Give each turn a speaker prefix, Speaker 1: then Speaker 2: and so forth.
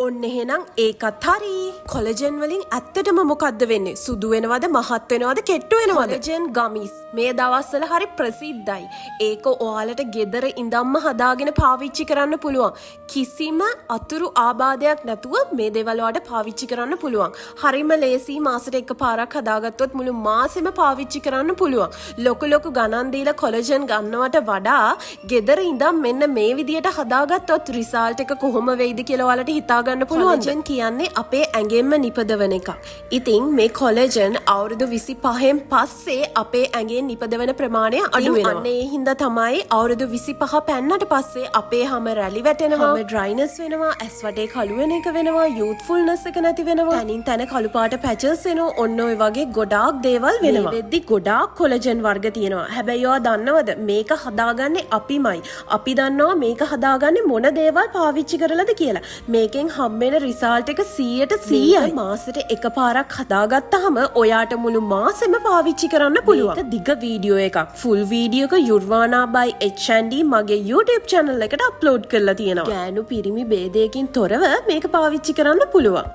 Speaker 1: ඔන්න එහෙනම් ඒකත් හරි. කොලජන් වලින් ඇත්තටම මොකද්ද වෙන්නේ? සුදු වෙනවද, මහත් වෙනවද, කෙට්ටු වෙනවද? කොලජන් ගමිස් මේ දවස්වල හරි ප්‍රසිද්ධයි. ඒක ඔයාලට ගෙදර ඉඳන්ම හදාගෙන පාවිච්චි කරන්න පුළුවන්. කිසිම අතුරු ආබාධයක් නැතුව මේ දේවල් වලට පාවිච්චි කරන්න පුළුවන්. හරිම ලේසි. මාසෙට එකපාරක් හදාගත්තොත් මුළු මාසෙම පාවිච්චි කරන්න පුළුවන්. ලොකු ගණන් දීලා කොලජන් ගන්නවට වඩා ගෙදර ඉඳන් මෙන්න මේ විදියට හදාගත්තොත් රිසල්ට් එක කොහොම වෙයිද කියලා ඔයාලට හිතා ගන්න පුළුවන්. කොලජන් කියන්නේ අපේ ඇඟෙන්ම නිපදවන එකක්. ඉතින් මේ කොලජන් අවුරුදු 25න් පස්සේ අපේ ඇඟෙන් නිපදවන ප්‍රමාණය අඩු වෙනවා. අන්න ඒ හින්දා තමයි අවුරුදු 25 පැන්නට පස්සේ අපේ හැම රැලි වැටෙනවා, හැම ඩ්‍රයිනස් වෙනවා, ඇස් වටේ කළු වෙන එක වෙනවා, යූත්ෆුල්නස් එක නැති වෙනවා, තනින් තන කළු පාට පැචස් එනවා. ඔන්න ඔය වගේ ගොඩාක් දේවල් වෙනවා. මේ වෙද්දි ගොඩාක් කොලජන් වර්ග තියෙනවා. හැබැයි ඔයා දන්නවද මේක හදාගන්නේ අපිමයි. අපි දන්නවා මේක හදාගන්නේ මොන දේවල් පාවිච්චි කරලාද කියලා. මේකෙන් හම්බෙන රිසල්ට් එක 100%යි. මාසෙට එකපාරක් හදාගත්තාම ඔයාට මුළු මාසෙම පාවිච්චි කරන්න පුළුවන්. මේක දිග වීඩියෝ එකක්. ෆුල් වීඩියෝ එක යුර්වානා by H&D මගේ YouTube channel එකට අප්ලෝඩ් කරලා තියෙනවා. ගෑනු පිරිමි ભેදයකින් තොරව මේක පාවිච්චි කරන්න පුළුවන්.